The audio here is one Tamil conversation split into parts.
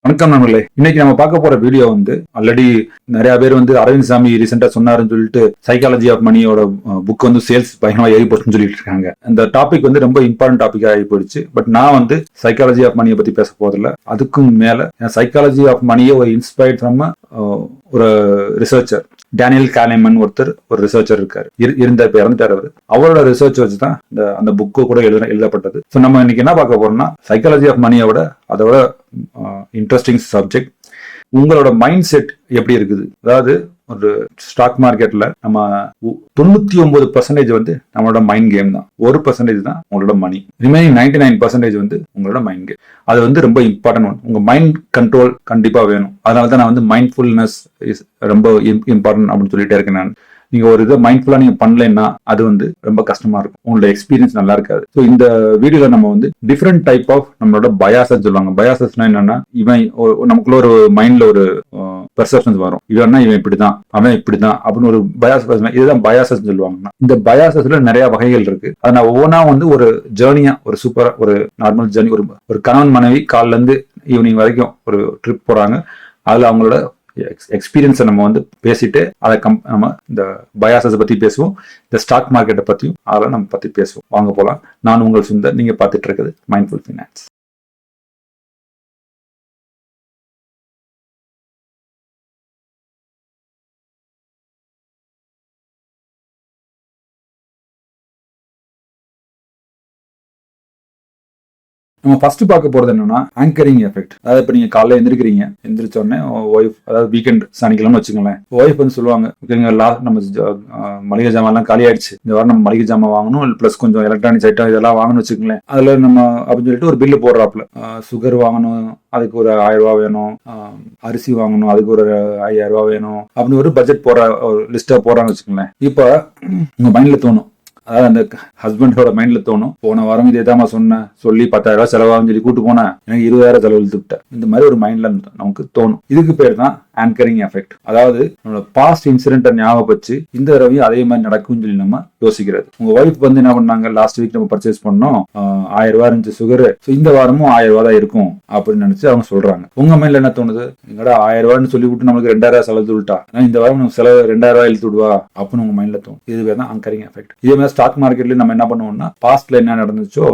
வணக்கம் நண்பர்களே. இன்னைக்கு நம்ம பார்க்க போற வீடியோ ஆல்ரெடி நிறைய பேர் அரவிந்த் சாமி ரீசெண்டா சொன்னாருன்னு சொல்லிட்டு சைக்காலஜி ஆஃப் மணியோட புக் சேல்ஸ் பயங்கரமா ஏறி போச்சுன்னு சொல்லிட்டு இருக்காங்க. இந்த டாபிக் ரொம்ப இம்பார்ட்டன்ட் டாபிக் ஆகி போயிடுச்சு. பட் நான் சைக்காலஜி ஆஃப் மணியை பத்தி பேச போதில்லை. அதுக்கும் மேல சைக்காலஜி ஆஃப் மணியை ஒரு இன்ஸ்பயர்ட் ஃப்ரம் ஒரு ரிசர்ச்சர் டேனியல் காலிமன் ஒரு ரிசர்ச்சர் இருக்காரு. இறந்துட்டார் அவர். அவரோட ரிசர்ச் வச்சுதான் அந்த புக்கு கூட எழுதப்பட்டது. ஸோ நம்ம இன்னைக்கு என்ன பார்க்க போறோம்னா சைக்காலஜி ஆஃப் மணியோட அதோட இன்ட்ரெஸ்டிங் சப்ஜெக்ட் உங்களோட மைண்ட் செட் எப்படி இருக்குது. அதாவது ஒரு ஸ்டாக் மார்க்கெட்ல நம்ம 99% நம்மளோட மைண்ட் கேம் தான். 1% தான் உங்களோட மணி. ரிமைனிங் 99% உங்களோட மைண்ட் கேம். அது ரொம்ப இம்பார்ட்டன்ட் ஒன். உங்க மைண்ட் கண்ட்ரோல் கண்டிப்பா வேணும். அதனாலதான் நான் மைண்ட்ஃபுல்னஸ் இஸ் ரொம்ப இம்பார்ட்டன்ட் அப்படின்னு சொல்லிட்டே இருக்கேன். நான் நீங்க ஒரு இதை மைண்ட்ஃபுல்லா நீங்க பண்ணலன்னா அது ரொம்ப கஷ்டமா இருக்கும். உங்களோட எக்ஸ்பீரியன்ஸ் நல்லா இருக்காது. ஸோ இந்த வீடியோல நம்ம டிஃப்ரெண்ட் டைப் ஆஃப் நம்மளோட பயாசஸ் சொல்லுவாங்க. பயாசஸ்னா என்னன்னா, இவன் நமக்குள்ள ஒரு மைண்ட்ல ஒரு பெர்செப்ஷன்ஸ் வரும். இவன்னா இவன் இப்படிதான், அவன் இப்படிதான் அப்படின்னு ஒரு பயாஸ். இதுதான் பயாசஸ் சொல்லுவாங்கன்னா. இந்த பயாசஸ்ல நிறைய வகைகள் இருக்கு. அதை நான் ஒவ்வொன்றா ஒரு ஜேர்னியா, ஒரு சூப்பரா ஒரு நார்மல் ஜேர்னி, ஒரு கணவன் மனைவி காலில இருந்து ஈவினிங் வரைக்கும் ஒரு ட்ரிப் போறாங்க. அதுல அவங்களோட எக்ஸ்பீரியன்ஸை நம்ம பேசிட்டு அதை நம்ம இந்த பயாசஸ் பத்தி பேசுவோம். இந்த ஸ்டாக் மார்க்கெட்டை பத்தியும் அதெல்லாம் நம்ம பத்தி பேசுவோம். வாங்க போலாம். நான் உங்கள் சுந்தர். நீங்க பார்த்துட்டு இருக்குது மைண்ட்ஃபுல் ஃபினான்ஸ். நம்ம ஃபர்ஸ்ட் பார்க்க போறது என்னன்னா ஆங்கரிங் எஃபெக்ட். அதாவது இப்ப நீங்க காலைல எந்திரிக்கிறீங்க, எந்திரிச்ச உடனே ஒய்ஃப், அதாவது வீக்கெண்ட் சனிக்கிழமை வச்சுக்கோங்களேன், ஒய்ஃப் சொல்லுவாங்க, நம்ம மளிகை ஜாமான் எல்லாம் காலி ஆயிடுச்சு, இந்த வாரம் நம்ம மளிகை ஜாமான் வாங்கணும், பிளஸ் கொஞ்சம் எலக்ட்ரானிக்ஸ் ஐட்டம் இதெல்லாம் வாங்கணும் வச்சுக்கோங்களேன். அதுல நம்ம அப்படின்னு சொல்லிட்டு ஒரு பில்லு போடுறாப்புல. சுகர் வாங்கணும், அதுக்கு ஒரு 1000 ரூபாய் வேணும், அரிசி வாங்கணும், அதுக்கு ஒரு 5000 ரூபாய் வேணும் அப்படின்னு ஒரு பட்ஜெட் போடுற ஒரு லிஸ்டா போடுறான்னு வச்சுக்கோங்களேன். இப்ப உங்க மைண்ட்ல தோணும், அதாவது அந்த ஹஸ்பண்டோட மைண்ட்ல தோணும், போன வாரம் இதே தான் சொன்னேன், சொல்லி 10,000 ரூபாய் செலவாகும் சொல்லி கூட்டு போனேன், எனக்கு 20,000 செலவு விட்டுட்டேன். இந்த மாதிரி ஒரு மைண்ட்ல நமக்கு தோணும். இதுக்கு பேர் தான் ஆங்கரிங் எஃபெக்ட். அதாவது நம்மளோட பாஸ்ட் இன்சிடென்ட்டை ஞாபகப்படுத்தி இந்த தடவையும் அதே மாதிரி நடக்கும்னு சொல்லி நம்ம யோசிக்கிறது. உங்க ஒய்ஃப் என்ன பண்ணாங்க, லாஸ்ட் வீக் நம்ம பர்ச்சேஸ் பண்ணோம், 1000 ரூபாய் இருந்துச்சு சுகர், இந்த வாரமும் 1000 ரூபாய் தான் இருக்கும் அப்படின்னு நினைச்சு அவங்க சொல்றாங்க. உங்க மைண்ட்ல என்ன தோணுது, எங்கடா 1000 ரூபாய்னு சொல்லி விட்டு நமக்கு 2000 செலவு விட்டா, இந்த வாரம் நமக்கு செலவு 2000 ரூபாய் இழுத்து விடுவா அப்படின்னு உங்க மைண்ட்ல தோணும். இதுவே தான் ஆங்கரிங் எஃபெக்ட். இதே மாதிரி ஸ்டாக் மார்க்கெட்ல நம்ம என்ன பண்ணுவோம்னா, பாஸ்ட்ல என்ன நடந்துச்சோ,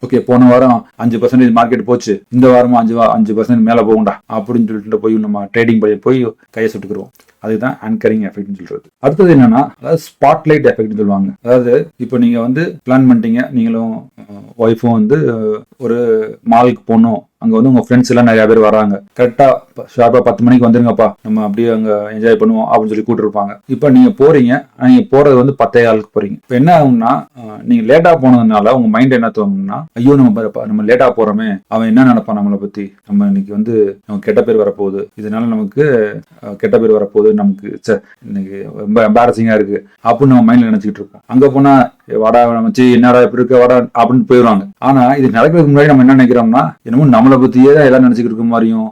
ஓகே போன வாரம் 5% மார்க்கெட் போச்சு, இந்த வாரமும் 5% மேல போகும்டா அப்படின்னு சொல்லிட்டு போய் நம்ம ட்ரேடிங் போய் கையை சுட்டுக்குருவோம். அதுதான் ஆங்கரிங் எஃபெக்ட்னு சொல்றது. அடுத்தது என்னன்னா, அதாவது ஸ்பாட்லைட் எஃபெக்ட்னு சொல்லுவாங்க. அதாவது இப்போ நீங்க பிளான் பண்ணிட்டீங்க, நீங்களும் ஒய்ஃபும் ஒரு மாலுக்கு போகணும், அங்க உங்க ஃப்ரெண்ட்ஸ் எல்லாம் நிறைய பேர் வராங்க, கரெக்டா ஷார்ப்பா 10 மணிக்கு வந்துருங்கப்பா, நம்ம அப்படியே அங்க என்ஜாய் பண்ணுவோம் அப்படின்னு சொல்லி கூட்டு இருப்பாங்க. இப்ப நீங்க போறீங்க, நீங்க போறது 10:15 போறீங்க. இப்ப என்ன ஆகும்னா, நீங்க லேட்டா போனதுனால உங்க மைண்ட் என்ன தோணும்னா, ஐயோ நம்ம லேட்டா போறோமே, அவன் என்ன நினைப்பான் நம்மளை பத்தி, நம்ம இன்னைக்கு நமக்கு கெட்ட பேர் வரப்போகுது, இதனால நமக்கு கெட்ட பேர் வரப்போகுது, நமக்கு இன்னைக்கு ரொம்ப எம்பாரசிங்கா இருக்கு அப்படின்னு நம்ம மைண்ட்ல நினைச்சுக்கிட்டு இருப்போம். அங்க போனா வாடா வச்சு என்னடா இப்படி இருக்க வாடா அப்படின்னு போயிடுவாங்க. ஆனா இது நடக்கிறதுக்கு முன்னாடி நம்ம என்ன நினைக்கிறோம்னா, என்னமோ நம்மளை பத்தியே தான் எல்லாம் நினைச்சுக்கிட்டு இருக்க மாதிரியும்,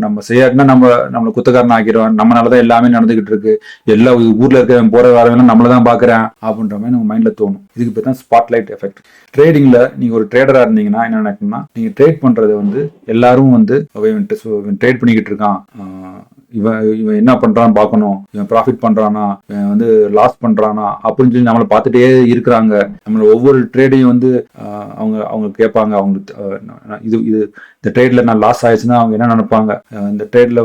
நம்ம செய்யாட்டினா நம்மளை குத்தக்காரன் ஆக்கிடுவோம், நம்மளாலதான் எல்லாமே நடந்துகிட்டு இருக்கு, எல்லா ஊர்ல இருக்க போற வரவெல்லாம் நம்மளதான் பாக்குறேன் அப்படின்ற மாதிரி நம்ம மைண்ட்ல தோணும். இதுக்கு பேர் தான் ஸ்பாட்லைட் எஃபெக்ட். ட்ரேடிங்ல நீங்க ஒரு ட்ரேடரா இருந்தீங்கன்னா என்ன நினைக்கணும்னா, நீங்க ட்ரேட் பண்றது எல்லாரும் ட்ரேட் பண்ணிக்கிட்டு இருக்கான், இவன் என்ன பண்றான்னு பாக்கணும், இவன் ப்ராஃபிட் பண்றானா, இவன் லாஸ் பண்றானா அப்படின்னு சொல்லி நம்மளை பார்த்துட்டே இருக்கிறாங்க. நம்மள ஒவ்வொரு ட்ரேடையும் அவங்க கேட்பாங்க, அவங்களுக்கு இந்த ட்ரேட்ல நான் லாஸ் ஆயிடுச்சுன்னா அவங்க என்ன நினைப்பாங்க, இந்த ட்ரேட்ல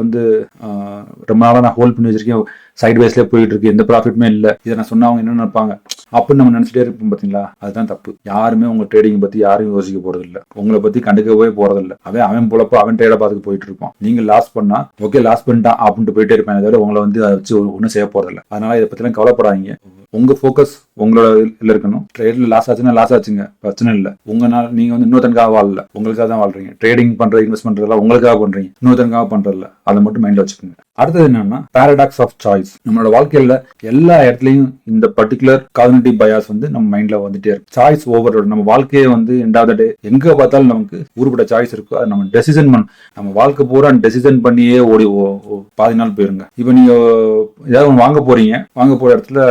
ரொம்ப நாளா நான் ஹோல்ட் பண்ணி வச்சிருக்கேன், சைட் வைஸ்ல போயிட்டு இருக்கு, எந்த ப்ராஃபிட்டுமே இல்லை, இதை நான் சொன்னா அவங்க என்ன நினைப்பாங்க அப்படின்னு நம்ம நினைச்சிட்டே இருப்போம். பாத்தீங்களா, அதுதான் தப்பு. யாருமே உங்க ட்ரேடிங் பத்தி யாரும் யோசிக்க போறது இல்லை, உங்களை பத்தி கண்டுக்கவே போறது இல்லை. அவன் போலப்போ அவன் ட்ரேட பார்த்துட்டு போயிட்டு இருப்பான். நீங்க லாஸ் பண்ணா ஓகே லாஸ் பண்ணிட்டான் அப்படின்ட்டு போயிட்டே இருப்பேன், தவிர உங்களை அதை வச்சு ஒன்றும் செய்ய போறது இல்லை. அதனால இதை பத்திலாம் கவலைப்படாதீங்க. உங்க போக்கஸ் உங்களோட இதுல இருக்கணும். ட்ரேட்ல லாஸ் ஆச்சுன்னா லாஸ் ஆச்சுங்க, பிரச்சனை இல்லை. உங்களால நீங்க இன்னொருத்தனுக்காக வாழல, உங்களுக்காக தான் வாழ்றீங்க. ட்ரேடிங் இன்வெஸ்ட் பண்றதெல்லாம் உங்களுக்காக பண்றீங்க, இன்னொருத்தனுக்காக பண்றதில்ல. அதை மட்டும் மைண்ட்ல வச்சுக்கோங்க. அடுத்தது என்னன்னா, பாரடாக்ஸ் ஆஃப் சாய்ஸ். சாய்ஸ். நம்மளோட வாழ்க்கையில எல்லா இடத்துலயும் இந்த பர்டிகுலர் காக்னிட்டிவ் பயாஸ் வந்து நம்ம மைண்ட்ல வந்துட்டே இருக்கு. Choice overload. நம்ம வாழ்க்கையை வந்து எண்ட் ஆஃப் த டே எங்க பார்த்தாலும் நமக்கு ஊருப்பட்ட சாய்ஸ் இருக்கு. அது நம்ம டெசிஷன் நம்ம வாழ்க்கை பூரா டெசிஷன் பண்ணியே ஓடி பாதி நாள் போயிருங்க. இப்ப நீங்க ஏதாவது ஒன்று வாங்க போற இடத்துல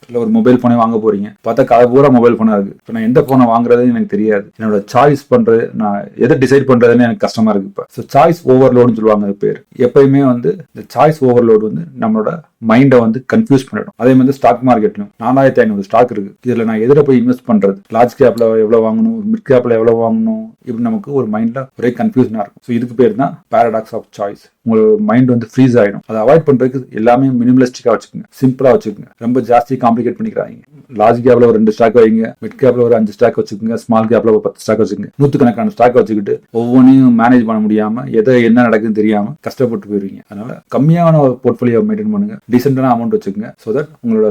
இல்ல ஒரு மொபைல் போனே வாங்க போறீங்க, பார்த்தா கதை பூரா மொபைல் போனா இருக்கு. இப்போ நான் எந்த போனை வாங்குறதுன்னு எனக்கு தெரியாது. என்னோட சாய்ஸ் பண்றது, நான் எதை டிசைட் பண்றதுன்னு எனக்கு கஷ்டமா இருக்கு. இப்போ ஸோ சாய்ஸ் ஓவர்லோடுன்னு சொல்லுவாங்க பேர். எப்பயுமே வந்து இந்த சாய்ஸ் ஓவர்லோடு வந்து நம்மளோட மைண்டை வந்து கன்ஃபியூஸ் பண்ணிடும். அதே மாதிரி ஸ்டாக் மார்க்கெட்லையும் 4500 ஸ்டாக் இருக்கு. இதுல நான் எதிர போய் இன்வெஸ்ட் பண்றது, லார்ஜ் கேப்ல எவ்வளவு வாங்கணும், மிட் கேப்ல எவ்வளவு வாங்கணும், இப்படி நமக்கு ஒரு மைண்ட்ல ஒரே கன்ஃபியூஷனா இருக்கும். ஸோ இதுக்கு பேர் தான் பாரடாக்ஸ் ஆஃப் சாய்ஸ். உங்களோட மைண்ட் வந்து ஃப்ரீஸ் ஆயிடும். அதை அவாய்ட் பண்றதுக்கு எல்லாமே மினிமலிஸ்டிக்கா வச்சுக்கோங்க, சிம்பிளா வச்சுக்கோங்க. ரொம்ப ஜாஸ்தி காம்ப்ளிகேட் பண்ணிக்கிறாங்க. லார்ஜ் கேப்ல ஒரு 2 ஸ்டாக் வைங்க, மிட் கேப்ல ஒரு 5 ஸ்டாக் வச்சுக்கோங்க, ஸ்மால் கேப்ல ஒரு 10 ஸ்டாக் வச்சுக்கோங்க. 100கணக்கான ஸ்டாக் வச்சுக்கிட்டு ஒவ்வொன்றையும் மேனேஜ் பண்ண முடியாம எதை என்ன நடக்குதுன்னு தெரியாம கஷ்டப்பட்டு போயிருவீங்க. அதனால கம்மியான ஒரு போர்ட்ஃபோலியோ மெயின்டைன் பண்ணுங்க, டீசென்டான அமௌண்ட் வச்சுக்கோங்க. ஸோ தட் உங்களோட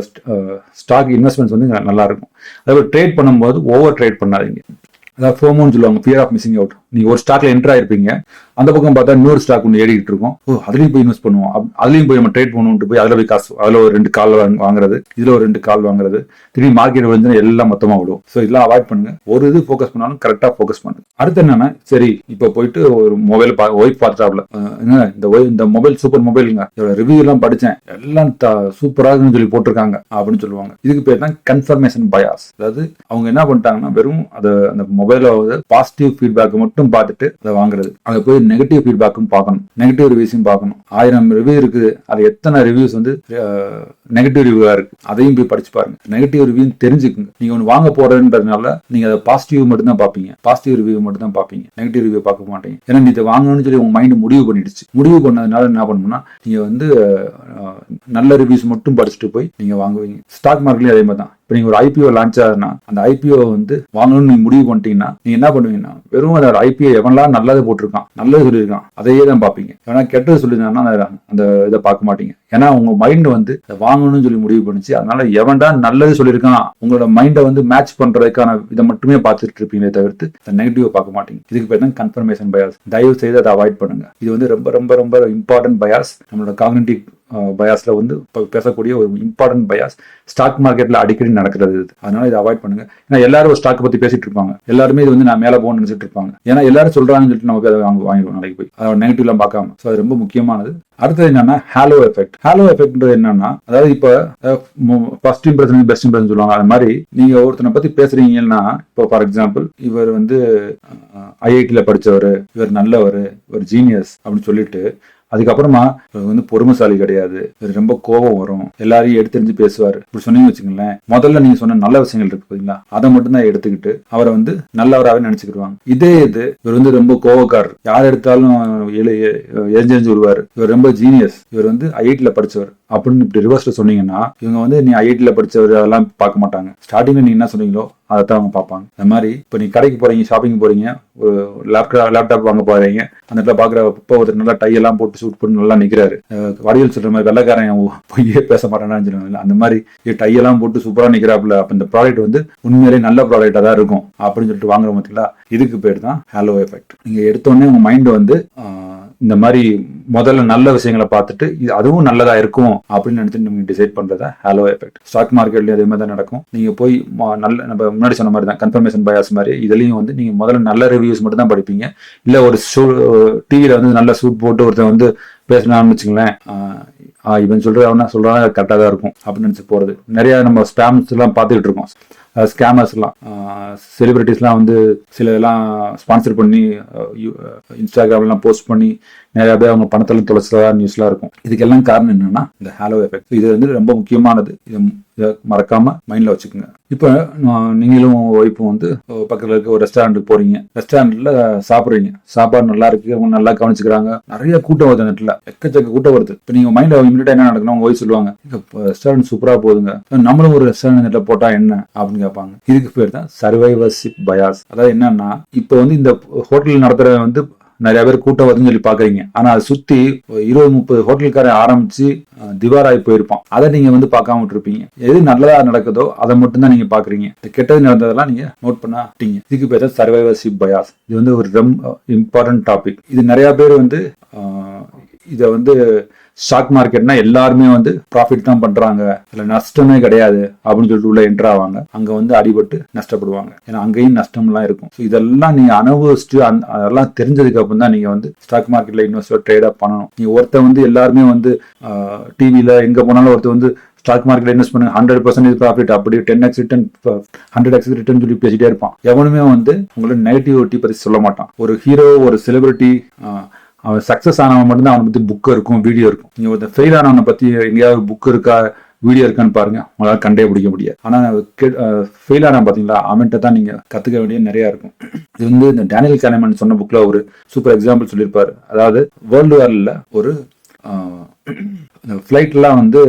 ஸ்டாக் இன்வெஸ்ட்மெண்ட்ஸ் வந்து நல்லா இருக்கும். அதாவது ட்ரேட் பண்ணும்போது ஓவர் ட்ரேட் பண்ணாதீங்க. அதாவது ஃபோமோன்னு சொல்லுவாங்க, ஃபியர் ஆஃப் மிஸ்ஸிங் அவுட். நீங்க ஒரு ஸ்டாக்ல என்டர் ஆயிருப்பீங்க, அந்த பக்கம் பார்த்தா இன்னொரு ஸ்டாக் ஒன்று ஏறிட்டு இருக்கும். அதுலயும் போய் இன்வெஸ்ட் பண்ணுவோம், அதுலயும் போய் நம்ம ட்ரேட் பண்ணுவோம் போய் அதுல போய் காசு, அதுல ஒரு 2 கால் வாங்குறது, இதுல ஒரு 2 கால் வாங்குறது, திடீர்னு மார்க்கெட் விழுந்து எல்லாம் மொத்தமா விடும். ஸோ இதெல்லாம் அவாய்ட் பண்ணுங்க. ஒரு இது ஃபோக்கஸ் பண்ணாலும் கரெக்டா ஃபோக்கஸ் பண்ணுங்க. அடுத்து என்னன்னா, சரி இப்போ போயிட்டு ஒரு மொபைல் ஒய்ஃப் பார்த்தாப்ல, இந்த மொபைல் சூப்பர் மொபைலுங்க, இதோட ரிவ்யூ எல்லாம் படிச்சேன், எல்லாம் சூப்பராகுன்னு சொல்லி போட்டிருக்காங்க அப்படின்னு சொல்லுவாங்க. இதுக்கு பேர் தான் கன்ஃபர்மேஷன் பயாஸ். அதாவது அவங்க என்ன பண்ணிட்டாங்கன்னா, வெறும் அந்த மொபைல பாசிட்டிவ் ஃபீட்பேக் மட்டும் பார்த்துட்டு அதை வாங்குறது. அதை போய் நெகட்டிவ் ஃபீட்பேக்கும் பார்க்கணும், நெகட்டிவ் ரிவ்யூஸும் பார்க்கணும். 1000 ரிவ்யூ இருக்குது, அது எத்தனை ரிவ்யூஸ் வந்து நெகட்டிவ் ரிவ்யூவா இருக்கு அதையும் போய் படிச்சு பாருங்க. நெகட்டிவ் ரிவ்யூ தெரிஞ்சுக்குங்க. நீங்க ஒன்று வாங்க போறதுன்றதுனால நீங்க அதை பாசிட்டிவ் மட்டும் தான் பார்ப்பீங்க, பாசிட்டிவ் ரிவ்யூ மட்டும் தான் பார்ப்பீங்க, நெகட்டிவ் ரிவ்யூ பார்க்க மாட்டீங்க. ஏன்னா நீ இதை வாங்கணும்னு சொல்லி உங்க மைண்ட் முடிவு பண்ணிடுச்சு. முடிவு பண்ணதுனால என்ன பண்ணணும்னா, நீங்க வந்து நல்ல ரிவ்யூஸ் மட்டும் படிச்சுட்டு போய் நீங்க வாங்குவீங்க. ஸ்டாக் மார்க்கெட்லயும் அதே மாதிரி தான். இப்போ நீங்க ஒரு ஐபிஓ லான்ச் ஆகுதுன்னா, அந்த ஐபிஓ வந்து வாங்கணும்னு நீங்க முடிவு பண்ணிட்டீங்கன்னா, நீங்க என்ன பண்ணுவீங்கன்னா, வெறும் அதோட ஐபிஓ எவனெல்லாம் நல்லது போட்டிருக்கான், நல்லது சொல்லியிருக்கான், அதையே தான் பார்ப்பீங்க. ஏன்னா கெட்டது சொல்லியிருந்தாங்கன்னா அந்த இதை பார்க்க மாட்டீங்க. ஏன்னா உங்க மைண்ட் வந்து வாங்கணும்னு சொல்லி முடிவு பண்ணுச்சு. அதனால எவன்டா நல்லது சொல்லியிருக்கான், உங்களோட மைண்டை வந்து மேட்ச் பண்றதுக்கான இதை மட்டுமே பார்த்துட்டு இருப்பீங்களே தவிர்த்து நெகட்டிவ் பார்க்க மாட்டீங்க. இதுக்கு பேர் தான் கன்ஃபர்மேஷன் பயாஸ். தயவு செய்து அதை அவாய்ட் பண்ணுங்க. இது வந்து ரொம்ப ரொம்ப ரொம்ப இம்பார்ட்டன்ட் பயாஸ். நம்மளோட காக்னிட்டிவ் பயாஸ்ல வந்து பேசக்கூடிய ஒரு இம்பார்ட்டன்ட் பயாஸ். ஸ்டாக் மார்க்கெட்ல அடிக்கடி நடக்கிறது. அதனால இதை அவாய்ட் பண்ணுங்க. ஏன்னா எல்லாரும் ஒரு ஸ்டாக் பத்தி பேசிட்டு இருப்பாங்க, எல்லாருமே இது வந்து நான் மேல போகணும்னு நினைச்சிட்டு இருப்பாங்க. ஏன்னா எல்லாரும் சொல்றாங்கன்னு சொல்லிட்டு நமக்கு அதை வாங்கிடுவோம் நாளைக்கு போய், அதோட நெகட்டிவ் எல்லாம் பார்க்காம. ஸோ அது ரொம்ப முக்கியமானது. அடுத்தது என்னன்னா, ஹாலோ எஃபெக்ட். ஹாலோ எஃபெக்ட்ன்றது என்னன்னா, அதாவது இப்ப ஃபர்ஸ்ட் இம்ப்ரெஷன் பெஸ்ட் இம்ப்ரெஷன் சொல்லுவாங்க. அது மாதிரி நீங்க ஒருத்தனை பத்தி பேசுறீங்கன்னா, இப்போ ஃபார் எக்ஸாம்பிள், இவர் வந்து ஐஐடியில படிச்சவர், இவர் நல்லவர், இவர் ஜீனியஸ் அப்படின்னு சொல்லிட்டு, அதுக்கப்புறமா வந்து பொறுமைசாலி கிடையாது, ரொம்ப கோபம் வரும், எல்லாரையும் எடுத்தெறிஞ்சு பேசுவார், இப்படி சொன்னீங்கன்னு வச்சுங்களேன், முதல்ல நீங்க சொன்ன நல்ல விஷயங்கள் இருக்கு பாத்தீங்களா, அதை மட்டும் தான் எடுத்துக்கிட்டு அவரை வந்து நல்லவராகவே நினைச்சுக்கிடுவாங்க. இதே இது இவர் வந்து ரொம்ப கோபக்காரர், யார் எடுத்தாலும் எரிஞ்செறிஞ்சு விடுவார், இவர் ரொம்ப ஜீனியஸ், இவர் வந்து ஐஐடியில படிச்சவர் அப்படின்னு இப்படி ரிவர்ஸ்ல சொன்னீங்கன்னா, இவங்க வந்து நீ ஐஐடியில படிச்சவர் அதெல்லாம் பார்க்க மாட்டாங்க. ஸ்டார்டிங்ல நீங்க என்ன சொன்னீங்களோ அதைத்தான் அவங்க பார்ப்பாங்க. இந்த மாதிரி இப்போ நீ கடைக்கு போறீங்க, ஷாப்பிங் போறீங்க, ஒரு லேப்டாப் வாங்க போறீங்க, அந்த இடத்துல பாக்குற இப்போ ஒருத்தர் நல்லா டை எல்லாம் போட்டு சூட் பண்ணி நல்லா நிக்கிறாரு, வடிவில் சொல்ற மாதிரி வெள்ளைக்காரன் பொய்யே பேச மாட்டானான்னு சொல்லுவாங்க. அந்த மாதிரி டை எல்லாம் போட்டு சூப்பரா நிக்கிறாப்புல, அப்ப இந்த ப்ராடக்ட் வந்து உண்மையிலேயே நல்ல ப்ராடக்டா தான் இருக்கும் அப்படின்னு சொல்லிட்டு வாங்குறோம் பார்த்தீங்களா. இதுக்கு பேர் தான் ஹாலோ எஃபெக்ட். நீங்க எடுத்தோடனே உங்க மைண்ட் வந்து இந்த மாதிரி முதல்ல நல்ல விஷயங்களை பார்த்துட்டு இது அதுவும் நல்லதா இருக்கும் அப்படின்னு நினைச்சிட்டு நீங்க டிசைட் பண்றதா ஹாலோ எஃபெக்ட். ஸ்டாக் மார்க்கெட்லயும் அதே மாதிரி தான் நடக்கும். நீங்க போய் நல்ல நம்ம முன்னாடி சொன்ன மாதிரி தான் கன்ஃபர்மேஷன் பயாஸ் மாதிரி இதுலயும் வந்து நீங்க முதல்ல நல்ல ரிவ்யூஸ் மட்டும் தான் படிப்பீங்க. இல்ல ஒரு டிவில வந்து நல்ல சூட் போட்டு ஒருத்தர் வந்து பேசினான்னு வச்சுங்களேன், இவன் சொல்றான் கரெக்டா தான் இருக்கும் அப்படின்னு நினைச்சு போறது. நிறைய நம்ம ஸ்பேம்ஸ் எல்லாம் பார்த்துக்கிட்டு இருக்கோம். ஸ்கேமர்ஸ்லாம், செலிபிரிட்டிஸ்லாம் வந்து சில இதெல்லாம் ஸ்பான்சர் பண்ணி இன்ஸ்டாகிராம்லாம் போஸ்ட் பண்ணி நிறைய பேர் அவங்க பணத்தெல்லாம் தொலைச்சதா நியூஸ்லாம் இருக்கும். இதுக்கெல்லாம் காரணம் என்னன்னா இந்த ஹாலோ எஃபெக்ட். இது வந்து ரொம்ப முக்கியமானது. இதை மறக்காம மைண்ட்ல வச்சுக்கோங்க. இப்போ நீங்களும் ஒய்ஃபும் வந்து பக்கத்துல இருக்க ஒரு ரெஸ்டாரண்ட்டுக்கு போறீங்க, ரெஸ்டாரண்ட்ல சாப்பிடுறீங்க, சாப்பாடு நல்லா இருக்கு, அவங்க நல்லா கவனிச்சுக்கிறாங்க, நிறைய கூட்டம் வருது, நெட்ல எக்கச்சக்க கூட்டம் வருது. இப்போ நீங்க மைண்ட்ல இமிடியேட்டா என்ன நடக்கணும், உங்க ஒய்ஃப் சொல்லுவாங்க, ரெஸ்டாரண்ட் சூப்பரா போகுதுங்க, நம்மளும் ஒரு ரெஸ்டாரண்ட் நெட்ல போட்டா என்ன அப்படின்னு கேட்பாங்க. இதுக்கு பேர் தான் சர்வைவர்ஷிப் பயாஸ். அதாவது என்னன்னா, இப்போ வந்து இந்த ஹோட்டல் நடத்துற வந்து நிறைய பேர் கூட்டம் வருதுன்னு சொல்லி பாக்குறீங்க, ஆனா அதை சுத்தி 20-30 ஹோட்டல்காரன் ஆரம்பிச்சு திவாராகி போயிருப்பான். அதை நீங்க வந்து பார்க்காம விட்டுருப்பீங்க. எது நல்லதா நடக்குதோ அதை மட்டும் தான் நீங்க பாக்குறீங்க, கெட்டது நடந்ததெல்லாம் நீங்க நோட் பண்ணாட்டீங்க. இதுக்கு பேர் தான் சர்வைவர்ஷிப் பயாஸ். இது வந்து ஒரு ரொம்ப இம்பார்ட்டன்ட் டாபிக். இது நிறைய பேர் வந்து இதை வந்து ஸ்டாக் மார்க்கெட்னா எல்லாருமே வந்து ப்ராஃபிட் தான் பண்றாங்க, இல்ல நஷ்டமே கிடையாது அப்படின்னு சொல்லிட்டு உள்ள என்டர் ஆவாங்க. அங்க வந்து அடிபட்டு நஷ்டப்படுவாங்க. ஏன்னா அங்கேயும் நஷ்டம்லாம் இருக்கும். இதெல்லாம் நீங்க அனுபவிச்சுட்டு அதெல்லாம் தெரிஞ்சதுக்கு அப்புறம் தான் நீங்க வந்து ஸ்டாக் மார்க்கெட்ல இன்வெஸ்ட் ட்ரேடா பண்ணணும். நீங்க ஒருத்தர் வந்து எல்லாருமே வந்து டிவில எங்க போனாலும் ஒருத்தர் வந்து ஸ்டாக் மார்க்கெட் இன்வெஸ்ட் பண்ணு 100% ப்ராஃபிட், அப்படி 10x ரிட்டர்ன் 100x ரிட்டர்ன் சொல்லி பேசிட்டே இருப்பான். எவனுமே வந்து உங்களோட நெகட்டிவிட்டி பத்தி சொல்ல மாட்டான். ஒரு ஹீரோ, ஒரு செலிபிரிட்டி, அவன் சக்சஸ் ஆனவன் மட்டும்தான் அவனை பத்தி புக் இருக்கும், வீடியோ இருக்கும். நீங்க ஒரு ஃபெயில் ஆனவனை பத்தி எங்கேயாவது புக் இருக்கா, வீடியோ இருக்கான்னு பாருங்க, உங்களால கண்டே பிடிக்க முடியாது. ஆனா ஃபெயில் ஆன பாத்தீங்களா, அவன்கிட்ட தான் நீங்க கத்துக்க வேண்டிய நிறைய இருக்கும். இது வந்து இந்த டேனியல் கானமன் சொன்ன புக்ல ஒரு சூப்பர் எக்ஸாம்பிள் சொல்லியிருப்பாரு. அதாவது வேர்ல்டு வார்ல ஒரு ஃபிளைட்லாம் வந்து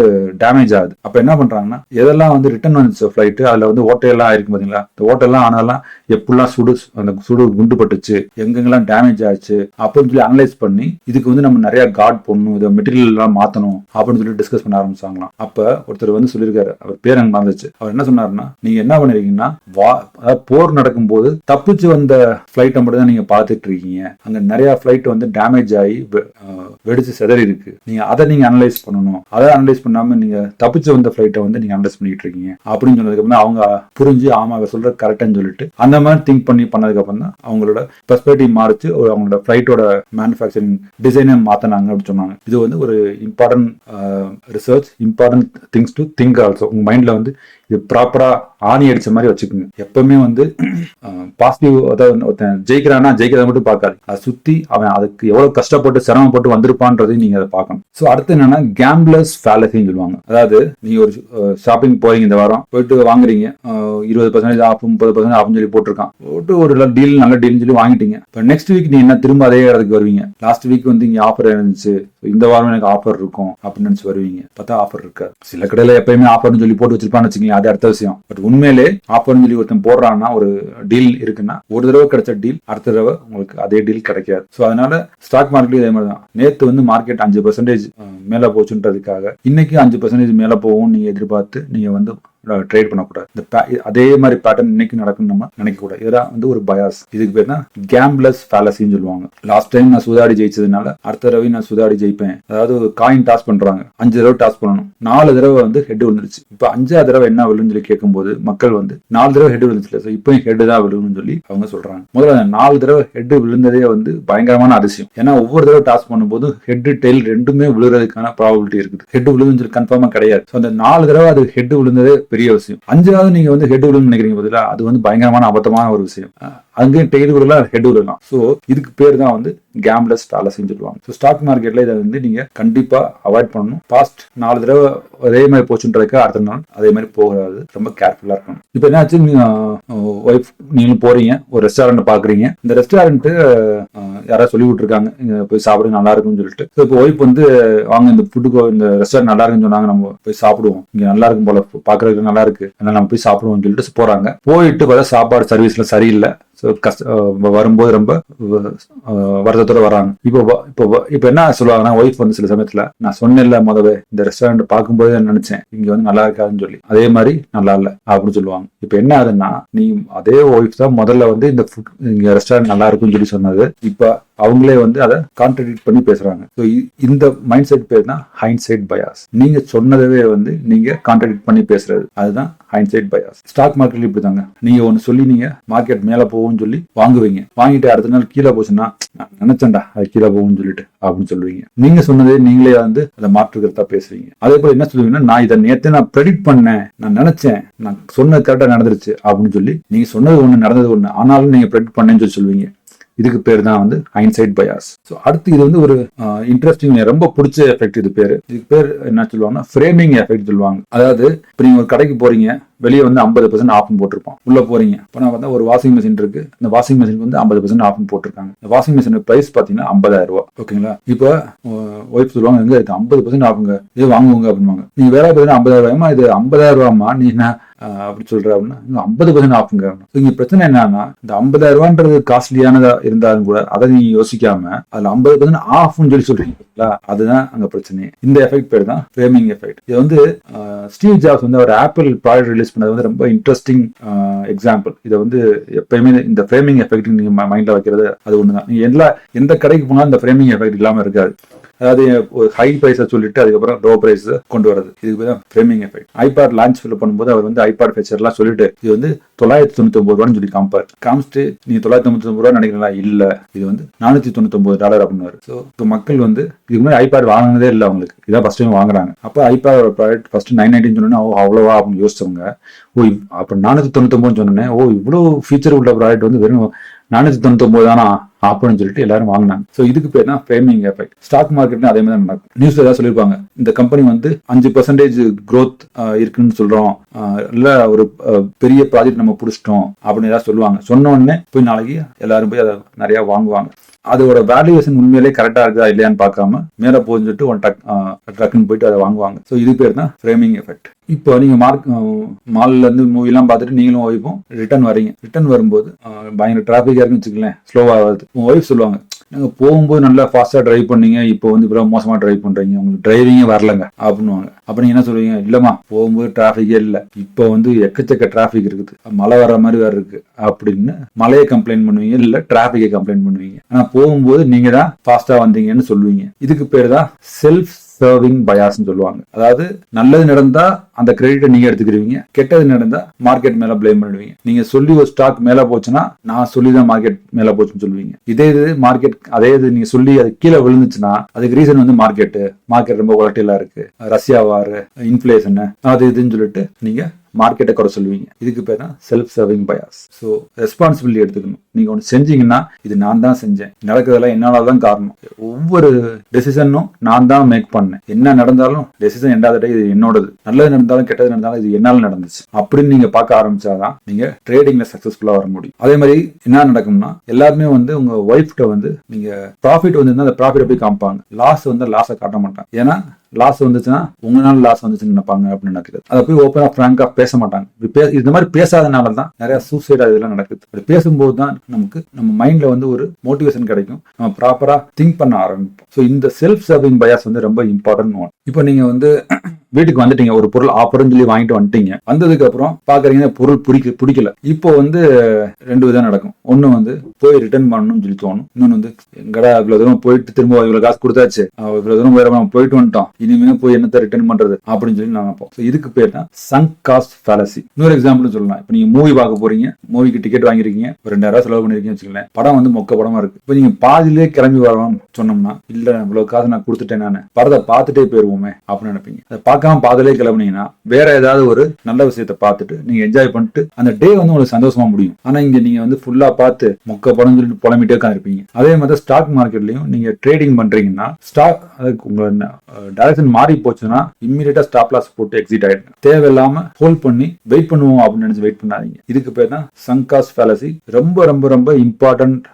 டேமேஜ் ஆகுது. அப்ப என்ன பண்றாங்கன்னா, எதெல்லாம் வந்து ரிட்டர்ன் வந்துச்சு ஃபிளைட், அதுல வந்து ஓட்டையெல்லாம் ஆயிருக்கு பாத்தீங்களா, இந்த ஓட்டையெல்லாம் ஆனதெல்லாம் எப்படிலாம் அந்த சுடு குண்டு பட்டுச்சு, எங்கெங்கெல்லாம் டேமேஜ் ஆச்சு அப்படின்னு சொல்லி அனலைஸ் பண்ணி, இதுக்கு வந்து நம்ம நிறைய கார்ட் போடணும், இதை மெட்டீரியல் எல்லாம் மாத்தணும் அப்படின்னு சொல்லி டிஸ்கஸ் பண்ண ஆரம்பிச்சாங்களாம். அப்ப ஒருத்தர் வந்து சொல்லியிருக்காரு, அவர் பேர் எனக்கு மறந்துச்சு. அவர் என்ன சொன்னாருன்னா, நீங்க என்ன பண்ணிருக்கீங்கன்னா, போர் நடக்கும் போது தப்பிச்சு வந்த ஃபிளைட்டை மட்டும் தான் நீங்க பாத்துட்டு இருக்கீங்க. அங்க நிறைய ஃபிளைட் வந்து டேமேஜ் ஆகி வெடிச்சு செதறி இருக்கு. நீங்க அதை நீங்க அனலைஸ் பண்ணணும். அதை அனலைஸ் பண்ணாம நீங்க தப்பிச்சு வந்த ஃபிளைட்டை வந்து நீங்க அனலைஸ் பண்ணிட்டு இருக்கீங்க அப்படின்னு சொன்னதுக்கு அப்புறம் அவங்க புரிஞ்சு ஆமா சொல்ற கரெக்டான்னு சொல்லிட்டு அந்த மாதிரி திங்க் பண்ணதுக்கு அப்புறம் தான் அவங்களோட பெர்ஸ்பெக்டிவ் மாறிச்சு. அவங்களோட ஃபிளைட்டோட மேனுஃபேக்சரிங் டிசைனை மாத்தினாங்க அப்படின்னு சொன்னாங்க. இது வந்து ஒரு important research, important things to think also. உங்க மைண்ட்ல வந்து இது ப்ராப்பரா ஆணி அடிச்ச மாதிரி வச்சுக்கோங்க. எப்பவுமே வந்து பாசிட்டிவ், அதாவது ஒருத்தன் ஜெயிக்கிறான்னா ஜெயிக்கிறத மட்டும் பார்க்காது, அதை சுத்தி அவன் அதுக்கு எவ்வளவு கஷ்டப்பட்டு சிரமப்பட்டு வந்திருப்பான்றதையும் நீங்க அதை பார்க்கணும். ஸோ அடுத்து என்னன்னா, கேம்பிளர்ஸ் ஃபேலசின்னு சொல்லுவாங்க. அதாவது நீங்க ஒரு ஷாப்பிங் போறீங்க, இந்த வாரம் போயிட்டு வாங்குறீங்க, 20% ஆஃப் 30% ஆஃப்னு சொல்லி போட்டிருக்கான், போட்டு ஒரு டீல் நல்ல டீல்னு சொல்லி வாங்கிட்டீங்க. இப்போ நெக்ஸ்ட் வீக் நீங்க என்ன திரும்ப அதே இடத்துக்கு வருவீங்க. லாஸ்ட் வீக் வந்து இங்க ஆஃபர் இருந்துச்சு, இந்த வாரம் எனக்கு ஆஃபர் இருக்கும் அப்படின்னு நினைச்சு வருவீங்க. பார்த்தா ஆஃபர் இருக்காது. சில கடையில எப்பயுமே ஆஃபர்னு சொல்லி போட்டு வச்சிருப்பான்னு வச்சுக்கீங்க, அது அடுத்த விஷயம். பட் உண்மையிலே ஆஃபர்னு சொல்லி ஒருத்தன் போடுறான்னா, ஒரு டீல் இருக்குன்னா, ஒரு தடவை கிடைச்ச டீல் அடுத்த தடவை உங்களுக்கு அதே டீல் கிடைக்காது. ஸோ அதனால ஸ்டாக் மார்க்கெட் இதே மாதிரி தான். நேற்று வந்து மார்க்கெட் 5% மேல போச்சுன்றதுக்காக இன்னைக்கு 5% மேல போகும் நீங்க எதிர்பார்த்து நீங்க வந்து ட்ரேட் பண்ணக்கூடாது. அதே மாதிரி பேட்டர்ன் இன்னைக்கு நடக்கும் நம்ம நினைக்க கூடாது. இதெல்லாம் வந்து ஒரு பயாஸ். இதுக்கு பேர் தான் கேம்பிளர்ஸ் ஃபேலசின்னு சொல்லுவாங்க. லாஸ்ட் டைம் நான் சுதாடி ஜெயிச்சதுனால அடுத்த தடவை நான் சுதாடி ஜெயிப்பேன். அதாவது காயின் டாஸ் பண்றாங்க, 5 தடவை டாஸ் பண்ணணும், 4 தடவை வந்து ஹெட் விழுந்துருச்சு. இப்ப 5ஆவது தடவை என்ன விழுன்னு சொல்லி கேட்கும்போது மக்கள் வந்து 4 தடவை ஹெட் விழுந்துச்சு, இப்பயும் ஹெட் தான் விழுன்னு சொல்லி அவங்க சொல்றாங்க. முதல்ல 4 தடவை ஹெட் விழுந்ததே வந்து பயங்கரமான அதிசயம். ஏன்னா ஒவ்வொரு தடவை டாஸ் பண்ணும்போது ஹெட் டெயில் ரெண்டுமே விழுறதுக்கான ப்ராபபிலிட்டி இருக்குது. ஹெட் விழுன்னு சொல்லி கன்ஃபார்மா கிடையாது. அந்த 4 தடவை அது ஹெட் விழுந்ததே பெரிய விஷயம். 5ஆவது நீங்க வந்து ஹெட் விழுன்னு நினைக்கிறீங்க பதிலா, அது வந்து பயங்கரமான அபத்தமான ஒரு விஷயம். அங்கேயும் டெய்ல் விடலாம், ஹெட் விடலாம். ஸோ இதுக்கு பேர் தான் வந்து கேம்பிளர்ஸ் ஃபேலசின்னு சொல்லுவாங்க. ஸோ ஸ்டாக் மார்க்கெட்ல இதை வந்து நீங்க கண்டிப்பா அவாய்ட் பண்ணணும். பாஸ்ட் 4 தடவை அதே மாதிரி போச்சுன்றதுக்கு அடுத்த நாள் அதே மாதிரி போகாது, ரொம்ப கேர்ஃபுல்லா இருக்கணும். இப்போ என்னாச்சு, நீங்க ஒய்ஃப் நீங்களும் போறீங்க, ஒரு ரெஸ்டாரண்ட் பாக்குறீங்க. இந்த ரெஸ்டாரண்ட் யாராவது சொல்லி விட்டுருக்காங்க, இங்க போய் சாப்பிடுங்க நல்லா இருக்கும்னு சொல்லிட்டு. இப்போ ஒய்ஃப் வந்து வாங்க இந்த ஃபுட்டுக்கு, இந்த ரெஸ்டாரண்ட் நல்லா இருக்குன்னு சொன்னாங்க, நம்ம போய் சாப்பிடுவோம், இங்க நல்லா இருக்கும் போல, பாக்குறதுக்கு நல்லா இருக்கு, அதனால நம்ம போய் சாப்பிடுவோம்னு சொல்லிட்டு போறாங்க. போயிட்டு பார்த்தா சாப்பாடு சர்வீஸ்ல சரியில்லை. வரும்போது ரொம்ப வருத்தத்தோட வராங்க. இப்போ என்ன சொல்லுவாங்கன்னா, ஒய்ஃப் வந்து சில சமயத்துல, நான் சொன்னேன்ல முதவே இந்த ரெஸ்டாரண்ட் பார்க்கும்போது நினைச்சேன் இங்க வந்து நல்லா இருக்காதுன்னு சொல்லி, அதே மாதிரி நல்லா இல்ல அப்படின்னு சொல்லுவாங்க. இப்ப என்ன ஆகுதுன்னா, நீ அதே ஒய்ஃப் தான் முதல்ல வந்து இந்த ஃபுட் இங்க ரெஸ்டாரண்ட் நல்லா இருக்குன்னு சொல்லி சொன்னது, இப்ப அவங்களே வந்து அதை கான்ட்ரடிக்ட் பண்ணி பேசுறாங்க. இந்த மைண்ட் செட் பேர் தான் ஹைண்ட்சைட் பயாஸ். நீங்க சொன்னதவே வந்து நீங்க கான்ட்ரடிக்ட் பண்ணி பேசுறது, அதுதான் ஹைண்ட்சைட் பயாஸ். ஸ்டாக் மார்க்கெட்ல இப்படி தாங்க. நீங்க ஒன்னு சொல்லி நீங்க மார்க்கெட் மேல போகும்னு சொல்லி வாங்குவீங்க, வாங்கிட்டு அடுத்த நாள் கீழே போச்சுன்னா, நான் நினைச்சேன்டா அது கீழே போகும்னு சொல்லிட்டு அப்படின்னு சொல்லுவீங்க. நீங்க சொன்னதே நீங்களே வந்து அதை மாற்றுக்கிறதா பேசுவீங்க. அதே போல என்ன சொல்லுவீங்கன்னா, நான் இதை நேற்று நான் ப்ரெடிக்ட் பண்ணேன், நான் நினைச்சேன், நான் சொன்னது கரெக்டா நடந்துருச்சு அப்படின்னு சொல்லி, நீங்க சொன்னது ஒண்ணு நடந்தது ஒண்ணு, ஆனாலும் நீங்க ப்ரெடிக்ட் பண்ணேன்னு சொல்லி சொல்லுவீங்க. இதுக்கு பேர் தான் வந்து ஹைண்ட்சைட் பயாஸ். ஸோ அடுத்து இது வந்து ஒரு இன்ட்ரெஸ்டிங், ரொம்ப பிடிச்ச எஃபெக்ட். இது பேர், இதுக்கு பேர் என்ன சொல்லுவாங்கன்னா, ஃப்ரேமிங் எஃபெக்ட் சொல்லுவாங்க. அதாவது இப்போ நீங்க ஒரு கடைக்கு போறீங்க, வெளியே வந்து 50% ஆஃப்னு போட்டிருப்போம், உள்ள போறீங்க, இப்போ நான் பார்த்தா ஒரு வாஷிங் மிஷின் இருக்கு, இந்த வாஷிங் மிஷின் வந்து 50% ஆஃப்னு போட்டிருக்காங்க. இந்த வாஷிங் மிஷின் பிரைஸ் பாத்தீங்கன்னா 50,000 ரூபாய். ஓகேங்களா? இப்போ ஒய்ஃப் சொல்லுவாங்க, எங்க இருக்கு 50% ஆஃபுங்க, இது வாங்குவாங்க அப்படின்வாங்க. நீங்க வேற பார்த்தீங்கன்னா 50,000 ரூபாயமா, இது 50,000 ரூபாமா, நீ என்ன அப்படி சொல்ற அப்படின்னா, 50% ஆஃபுங்க. இங்க பிரச்சனை என்னன்னா, இந்த 50,000 ரூபான்றது காஸ்ட்லியானதா இருந்தாலும் கூட அதை நீங்க யோசிக்காம அதுல 50% ஆஃப்னு சொல்லி சொல்றீங்களா, அதுதான் அங்க பிரச்சனை. இந்த எஃபெக்ட் பேர் தான் ஃப்ரேமிங் எஃபெக்ட். இது வந்து ஸ்டீவ் ஜாப்ஸ் வந்து ஒரு ஆப்பிள் ப்ராடக்ட் ரிலீஸ் பண்ணது வந்து ரொம்ப இன்ட்ரெஸ்டிங் எக்ஸாம்பிள். இதை வந்து எப்பயுமே இந்த ஃப்ரேமிங் எஃபெக்ட் நீங்க மைண்ட்ல வைக்கிறது அது ஒண்ணுதான். நீங்க எந்த கடைக்கு போனாலும் இந்த ஃப்ரேமிங் எஃபெக்ட் இல்லாம இருக்காது. அதாவது ஒரு ஹை பிரைஸை சொல்லிட்டு அதுக்கப்புறம் லோ பிரைஸ் கொண்டு வரது, இதுக்கு பேர் தான் ஃப்ரேமிங் எஃபெக்ட். ஐபாட் லான்ச் பண்ணும்போது அவர் வந்து ஐபாட் ஃபீச்சர்லாம் சொல்லிட்டு இது வந்து 999 ரூபான்னு சொல்லி காமிச்சிட்டு நீங்க 999 ரூபா நினைக்கிறீங்களா, இல்ல இது வந்து $499 அப்படின்னாரு. ஸோ இப்போ மக்கள் வந்து இதுக்கு முன்னாடி ஐபாட் வாங்கினதே இல்லை, அவங்களுக்கு இதான் ஃபர்ஸ்ட் டைம் வாங்குறாங்க. அப்போ ஐபாட் ப்ராடக்ட் ஃபர்ஸ்ட் 999 சொன்னோன்னா அவ்வளோவா அப்படின்னு யோசிச்சவங்க, ஓ அப்போ 499 சொன்னேன், ஓ இவ்வளோ ஃபீச்சர் உள்ள ப்ராடக்ட் வந்து வெறும் 499 தானா அப்படின்னு சொல்லிட்டு எல்லாரும் வாங்கினாங்க. ஸோ இதுக்கு பேர் தான் ஃப்ரேமிங் எஃபெக்ட். ஸ்டாக் மார்க்கெட்ல அதே மாதிரி நடக்கும். நியூஸ்ல ஏதாவது சொல்லியிருப்பாங்க, இந்த கம்பெனி வந்து 5% growth இருக்குன்னு சொல்றோம், இல்ல ஒரு பெரிய ப்ராஜெக்ட் நம்ம பிடிச்சிட்டோம் அப்படின்னு ஏதாவது சொல்லுவாங்க. சொன்ன உடனே போய் நாளைக்கு எல்லாரும் போய் அதை நிறைய வாங்குவாங்க. அதோட வேல்யூவேஷன் உண்மையிலே கரெக்டா இருக்கா இல்லையான்னு பார்க்காம மேல போஞ்சிட்டு டக்குன்னு போயிட்டு அதை வாங்குவாங்க. ஸோ இது பேர் தான் ஃப்ரேமிங் எஃபெக்ட். இப்போ நீங்க மால்ல இருந்து மூவி எல்லாம் பார்த்துட்டு நீங்களும் ஒய்ஃபும் ரிட்டர்ன் வரீங்க. ரிட்டர்ன் வரும்போது பயங்கர டிராபிக்கா இருக்குன்னு வச்சுக்கலேன், ஸ்லோவா வருது. உங்க ஒய்ஃப் சொல்லுவாங்க, நீங்க போகும்போது நல்லா ஃபாஸ்டா டிரைவ் பண்ணீங்க, இப்போ வந்து இவ்வளவு மோசமா டிரைவ் பண்றீங்க, உங்களுக்கு டிரைவிங்கே வரலங்க அப்படின்னுவாங்க. அப்ப நீங்க என்ன சொல்லுவீங்க, இல்லம்மா போகும்போது டிராபிக்கே இல்லை, இப்போ வந்து எக்கச்சக்க டிராபிக் இருக்குது, மழை வர்ற மாதிரி வேற இருக்கு அப்படின்னு மழையை கம்ப்ளைண்ட் பண்ணுவீங்க, இல்ல டிராபிக்கை கம்ப்ளைண்ட் பண்ணுவீங்க. ஆனா போகும்போது நீங்க தான் ஃபாஸ்டா வந்தீங்கன்னு சொல்லுவீங்க. இதுக்கு பேர் தான் செல்ஃப் சர்விங் பயாஸ்ன்னு சொல்லுவாங்க. அதாவது நல்லது நடந்தா அந்த கிரெடிட்டை நீங்க எடுத்துக்கிறீங்க, கெட்டது நடந்தா மார்க்கெட் மேல பிளேம் பண்ணுவீங்க. நீங்க சொல்லி ஒரு ஸ்டாக் மேல போச்சுன்னா நான் சொல்லிதான் மார்க்கெட் மேல போச்சுன்னு சொல்லுவீங்க. இதே இது மார்க்கெட் அதே இது நீங்க சொல்லி அது கீழே விழுந்துச்சுன்னா அதுக்கு ரீசன் வந்து மார்க்கெட் ரொம்ப volatile இருக்கு, ரஷ்யா வார், இன்ஃபிளேஷன், அது இதுன்னு சொல்லிட்டு நீங்க மார்க்கெட்டை குறை சொல்லுவீங்க. இதுக்கு பேர் தான் self serving bias. So responsibility எடுத்துக்கணும். நீங்க ஒன்று செஞ்சீங்கன்னா இது நான் தான் செஞ்சேன், நடக்கிறதெல்லாம் என்னாலதான் காரணம், ஒவ்வொரு டெசிஷனும் நான் தான் மேக் பண்ணேன், என்ன நடந்தாலும் டெசிஷன் எண்டாவது இது என்னோடது, நல்லது நடந்தாலும் கெட்டது நடந்தாலும் இது என்னால நடந்துச்சு அப்படின்னு நீங்க பார்க்க ஆரம்பிச்சாதான் நீங்க ட்ரேடிங்ல சக்சஸ்ஃபுல்லா வர முடியும். அதே மாதிரி என்ன நடக்கும்னா எல்லாருமே வந்து உங்க ஒய்ஃப்ட வந்து நீங்க ப்ராஃபிட் வந்து அந்த ப்ராஃபிட் போய் காமிப்பாங்க, லாஸ் வந்து லாஸை காட்ட மாட்டாங்க. ஏன்னா லாஸ் வந்துச்சுன்னா உங்களால லாஸ் வந்துச்சுன்னு நினைப்பாங்க அப்படின்னு நினைக்கிறது. அதை போய் ஓப்பனா பிராங்கா பேச மாட்டாங்க. இந்த மாதிரி பேசாதனால தான் நிறைய சூசைட் இதெல்லாம் நடக்குது. அப்படி பேசும்போது தான் நமக்கு நம்ம மைண்ட்ல வந்து ஒரு மோட்டிவேஷன் கிடைக்கும், நம்ம ப்ராப்பரா திங்க் பண்ண ஆரம்பிப்போம். ஸோ இந்த செல்ஃப் சர்விங் பயாஸ் வந்து ரொம்ப இம்பார்ட்டன்ட் ஒன். இப்போ நீங்க வந்து வீட்டுக்கு வந்துட்டீங்க, ஒரு பொருள் ஆஃபர்னு சொல்லி வாங்கிட்டு வந்துட்டீங்க, வந்ததுக்கு அப்புறம் பாக்குறீங்க பொருள் பிடிக்கல. இப்போ வந்து ரெண்டு விதம் நடக்கும். ஒண்ணு வந்து போய் ரிட்டர்ன் பண்ணணும்னு சொல்லி தோணும், இன்னொன்னு வந்து எங்கடா இவ்வளவு தூரம் போயிட்டு திரும்ப இவ்வளவு காசு கொடுத்தாச்சு, இவ்வளவு தூரம் வேற போயிட்டு வந்துட்டோம், இனிமே போய் என்னத்தை ரிட்டர்ன் பண்றது அப்படின்னு சொல்லி நினைப்போம். இதுக்கு பேர் தான் சங்க் காஸ்ட் ஃபேலசி. இன்னொரு எக்ஸாம்பிள் சொல்லலாம். இப்போ நீங்க மூவி பார்க்க போறீங்க, மூவிக்கு டிக்கெட் வாங்கிருக்கீங்க, ஒரு 2000 செலவு பண்ணிருக்கீங்க வச்சுக்கலேன், படம் வந்து மொக்க படமா இருக்கு. இப்போ நீங்க பாதிலே கிளம்பி வரணும்னு சொன்னோம்னா, இல்ல இவ்வளவு காசு நான் கொடுத்துட்டேன், நான் படத்தை பார்த்துட்டே போயிருவோமே அப்படின்னு நினைப்பீங்க. அதை பார்க்காம பாதிலே கிளம்புனீங்கன்னா வேற ஏதாவது ஒரு நல்ல விஷயத்தை பார்த்துட்டு நீங்க என்ஜாய் பண்ணிட்டு அந்த டே வந்து உங்களுக்கு சந்தோஷமா முடியும். ஆனா இங்க நீங்க வந்து ஃபுல்லா பார்த்து மொக்க படம் சொல்லிட்டு புலம்பிட்டே இருப்பீங்க. அதே மாதிரி ஸ்டாக் மார்க்கெட்லயும் நீங்க ட்ரேடிங் பண்றீங்கன்னா ஸ்டாக் உங்க டைரக்ஷன் மாறி போச்சுன்னா இம்மிடியேட்டா ஸ்டாப் லாஸ் போட்டு எக்ஸிட் ஆயிடுங்க. தேவையில்லாம ஹோல்ட் பண்ணி வெயிட் பண்ணுவோம் அப்படின்னு நினைச்சு வெயிட் பண்ணாதீங்க. இதுக்கு பேர் தான் சங்க் காஸ்ட் ஃபேலசி. ரொம்ப ரொம்ப ரொம்ப இம்பார்ட்டன்ட்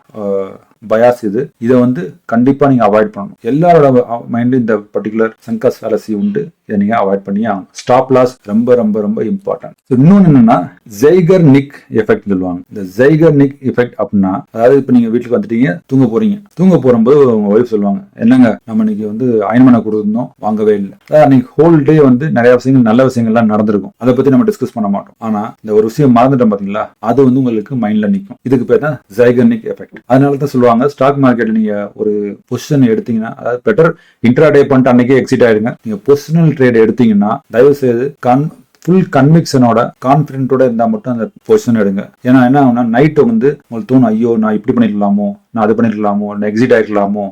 பயாஸ் இது. இதை வந்து கண்டிப்பா நீங்க அவாய்ட் பண்ணணும். எல்லாரோட மைண்ட்ல இந்த பர்டிகுலர் சங்க் காஸ்ட் ஃபேலசி உண்டு, இதை நீங்க அவாய்ட் பண்ணி ஆகணும். ஸ்டாப் லாஸ் ரொம்ப ரொம்ப ரொம்ப இம்பார்ட்டன்ட். இன்னொன்னு என்னன்னா ஜெய்கர்னிக் எஃபெக்ட் சொல்லுவாங்க. இந்த ஜெய்கர்னிக் எஃபெக்ட் அப்படின்னா, அதாவது இப்ப நீங்க வீட்டுக்கு வந்துட்டீங்க, தூங்க போறீங்க, தூங்க போகும்போது உங்க ஒய்ஃப் சொல்லுவாங்க, என்னங்க நம்ம இன்னைக்கு வந்து அயன் பண்ண கொடுத்துருந்தோம், வாங்கவே இல்லை. அன்னைக்கு ஹோல் டே வந்து நிறைய விஷயங்கள் நல்ல விஷயங்கள்லாம் நடந்திருக்கும், அதை பத்தி நம்ம டிஸ்கஸ் பண்ண மாட்டோம். ஆனா இந்த ஒரு விஷயம் மறந்துட்டோம் பாத்தீங்களா, அது வந்து உங்களுக்கு மைண்ட்ல நிற்கும். இதுக்கு பேர் தான் ஜெய்கர்னிக் எஃபெக்ட். அதனால தான் சொல்லுவாங்க ஸ்டாக் மார்க்கெட்ல நீங்க ஒரு பொசிஷன் எடுத்தீங்கன்னா, அதாவது பெட்டர் இன்ட்ராடே பண்ணிட்டு அன்னைக்கே எக்ஸிட் ஆயிடுங்க. நீங்க பொசிஷனல் ட்ரேட் எடுத்தீங்கன்னா தயவு செய்து ஃபுல் கன்விக்ஷனோட கான்பிடென்ட்டோட இருந்தா மட்டும் அந்த பொசிஷன் எடுங்க. ஏன்னா என்ன ஆகும்னா நைட்டு வந்து உங்களுக்கு தோணும், ஐயோ நான் இப்படி பண்ணிருக்கலாமோ, நான் அது பண்ணிருக்கலாமோ, நான் எக்ஸிட் ஆயிருக்கலாமோ,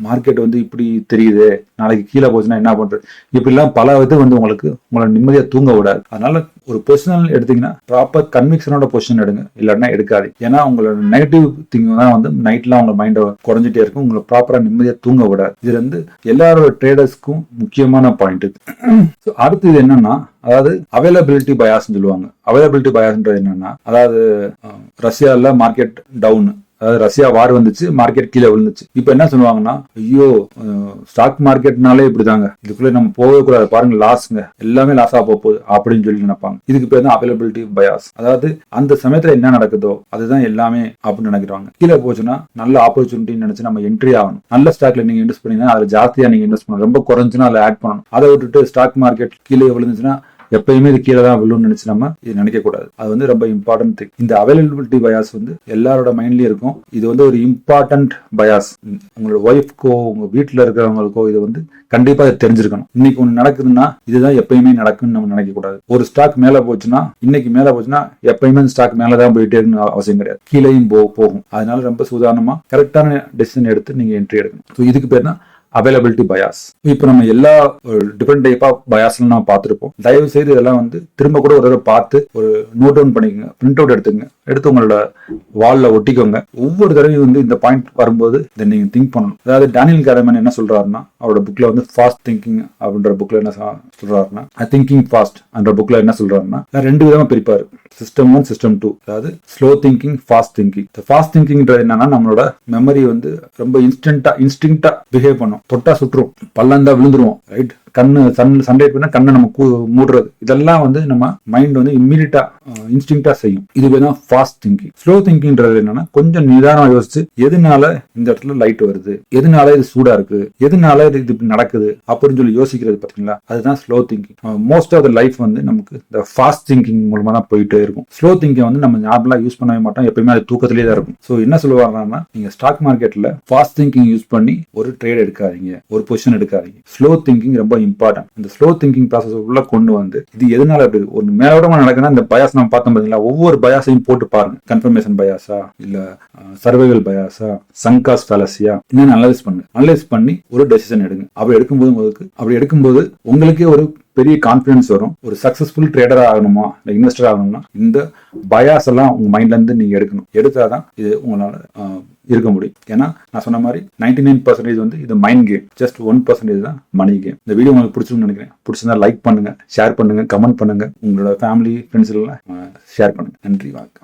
மார்க்கெட் வந்து இப்படி தெரியுது, நாளைக்கு கீழே போச்சுன்னா என்ன பண்றது, இப்படிலாம் பல இது வந்து உங்களை நிம்மதியா தூங்க விடாது. அதனால ஒரு பொசிஷனல் எடுத்தீங்கன்னா ப்ராப்பர் கன்விக்ஷனோட பொசிஷன் எடுங்க, இல்லைன்னா எடுக்காது. ஏன்னா உங்களோட நெகட்டிவ் திங் தான் வந்து நைட்லாம் உங்க மைண்டை குறைஞ்சிட்டே இருக்கும், உங்களை ப்ராப்பரா நிம்மதியா தூங்க விடாது. இது வந்து எல்லாரோட ட்ரேடர்ஸ்க்கும் முக்கியமான பாயிண்ட் இது. அடுத்து இது என்னன்னா, அதாவது அவைலபிலிட்டி பயாஸ் சொல்லுவாங்க. அவைலபிலிட்டி பயாஸ்ன்றது என்னன்னா, அதாவது ரஷ்யால மார்க்கெட் டவுன், அதாவது ரஷ்யா வார் வந்துச்சு, மார்க்கெட் கீழே விழுந்துச்சு. இப்ப என்ன சொல்லுவாங்கன்னா, ஐயோ ஸ்டாக் மார்க்கெட்னாலே இப்படிதாங்க, இதுக்குள்ள நம்ம போகவே கூடாது, பாருங்க லாஸ்ங்க, எல்லாமே லாஸா போகுது அப்படின்னு சொல்லி நினைப்பாங்க. இதுக்கு பேர் தான் அவைலபிலிட்டி பயாஸ். அதாவது அந்த சமயத்துல என்ன நடக்குதோ அதுதான் எல்லாமே அப்படின்னு நினைக்கிறாங்க. கீழே போச்சுன்னா நல்ல ஆப்பர்ச்சுனிட்டி நினைச்சு நம்ம என்ட்ரி ஆகணும். நல்ல ஸ்டாக்ல நீங்க இன்வெஸ்ட் பண்ணீங்கன்னா அதுல ஜாஸ்தியா நீங்க இன்வெஸ்ட் பண்ணணும், ரொம்ப குறைஞ்சுன்னா அதுல ஆட் பண்ணணும். அதை விட்டுட்டு ஸ்டாக் மார்க்கெட் கீழே விழுந்துச்சுன்னா எப்பயுமே இது கீழே தான் விழுன்னு நினைச்சு நம்ம இது நினைக்க கூடாது. அது வந்து ரொம்ப இம்பார்ட்டன்ட் திங். இந்த அவைலபிலிட்டி பயாஸ் வந்து எல்லாரோட மைண்ட்லயும் இருக்கும். இது வந்து ஒரு இம்பார்ட்டன்ட் பயாஸ். உங்களோட ஒய்ஃப்கோ உங்க வீட்டுல இருக்கிறவங்களுக்கோ இது வந்து கண்டிப்பா இது தெரிஞ்சிருக்கணும். இன்னைக்கு ஒண்ணு நடக்குதுன்னா இதுதான் எப்பயுமே நடக்கும்னு நம்ம நினைக்க கூடாது. ஒரு ஸ்டாக் மேல போச்சுன்னா, இன்னைக்கு மேல போச்சுன்னா எப்பயுமே ஸ்டாக் மேலதான் போயிட்டே இருக்கணும் அவசியம் கிடையாது, கீழேயும் போகும். அதனால ரொம்ப சுதாரணமா கரெக்டான டெசிஷன் எடுத்து நீங்க என்ட்ரி எடுக்கணும். இதுக்கு பேர் தான் அவைலபிலிட்டி பயாஸ். இப்போ நம்ம எல்லா டிஃபரெண்ட் டைப் ஆஃப் பயாஸ்ல நம்ம பார்த்துருப்போம். தயவு செய்து இதெல்லாம் வந்து திரும்ப கூட ஒரு தடவை பார்த்து ஒரு நோட் டவுன் பண்ணிக்கோங்க, பிரிண்ட் அவுட் எடுத்துங்க, எடுத்து உங்களோட வால்ல ஒட்டிக்கோங்க. ஒவ்வொரு தடவையும் வந்து இந்த பாயிண்ட் வரும்போது இதை நீங்க திங்க் பண்ணணும். அதாவது டேனியல் கார்மன் என்ன சொல்றாருன்னா, அவரோட புக்ல வந்து ஃபாஸ்ட் திங்கிங் அப்படின்ற புக்ல என்ன சொல்றாருன்னா, திங்கிங் ஃபாஸ்ட் என்ற புக்ல என்ன சொல்றாருன்னா, ரெண்டு விதமா பிரிப்பாரு, சிஸ்டம் 1 சிஸ்டம் 2. அதாவது slow thinking, fast thinking. Fast திங்கிங்ன்றது என்னன்னா, நம்மளோட மெமரி வந்து ரொம்ப இன்ஸ்டிங்க்டா பிஹேவ் பண்ணும். தொட்டா சுற்றுவோம், பல்லந்தா விழுந்துருவோம், ரைட்? கண்ணு சன்லைட் பண்ணா கண்ணை நம்ம மூடுறது, இதெல்லாம் வந்து நம்ம மைண்ட் வந்து இம்மீடியட்டா இன்ஸ்டிங்க்டா செய்யும். இதுதான் ஃபாஸ்ட் திங்கிங். ஸ்லோ திங்கிங்ன்றது என்னன்னா, கொஞ்சம் நிதானமா யோசிச்சு எதனால இந்த இடத்துல லைட் வருது, எதனால இது சூடா இருக்கு, எதனால இது இப்படி நடக்குது அப்படின்னு சொல்லி யோசிக்கிறது பாத்தீங்களா, அதுதான் slow thinking. Most of the life வந்து நமக்கு இந்த ஃபாஸ்ட் திங்கிங் மூலமா தான் போயிட்டே இருக்கும். ஸ்லோ திங்கிங் வந்து நம்ம நார்மலா யூஸ் பண்ணவே மாட்டோம், எப்பயுமே அது தூக்கத்திலேயே தான் இருக்கும். ஸோ என்ன சொல்லுவாங்கன்னா, நீங்க ஸ்டாக் மார்க்கெட்ல ஃபாஸ்ட் திங்கிங் யூஸ் பண்ணி ஒரு ட்ரேட் எடுக்காதீங்க, ஒரு பொசிஷன் எடுக்காதீங்க. ஸ்லோ திங்கிங் ரொம்ப இம்பார்ட்டன்ட். இந்த ஸ்லோ திங்கிங் ப்ராசஸ் உள்ள கொண்டு வந்து இது எதனால அப்படி ஒரு மேலோடமா நடக்குதுன்னா, இந்த பயாஸ் நம்ம பார்த்தோம் பாத்தீங்களா, ஒவ்வொரு பயாஸையும் போட்டு பாருங்க. கன்ஃபர்மேஷன் பயாஸா, இல்ல சர்வைவல் பயாஸா, சங்காஸ் ஃபேலசியா, என்னன்னு அனலைஸ் பண்ணி ஒரு டெசிஷன் எடுங்க. அப்படி எடுக்கும்போது உங்களுக்கே ஒரு பெரிய கான்பிடன்ஸ் வரும். ஒரு சக்சஸ்ஃபுல் ட்ரேடர் ஆகணுமா, இல்ல இன்வெஸ்டர் ஆகணும்னா இந்த பயாஸ் எல்லாம் உங்க மைண்ட்ல இருந்து நீங்க எடுக்கணும். எடுத்தாதான் இது உங்களால இருக்க முடியும். ஏன்னா நான் சொன்ன மாதிரி 99% வந்து இது மைண்ட் கேம், ஜஸ்ட் 1% தான் மணி கேம். இந்த வீடியோ உங்களுக்கு பிடிச்சிருக்குன்னு நினைக்கிறேன். பிடிச்சிருந்தா லைக் பண்ணுங்க, ஷேர் பண்ணுங்க, கமெண்ட் பண்ணுங்க, உங்களோட ஃபேமிலி ஃப்ரெண்ட்ஸ் எல்லாம் ஷேர் பண்ணுங்க. நன்றி, வணக்கம்.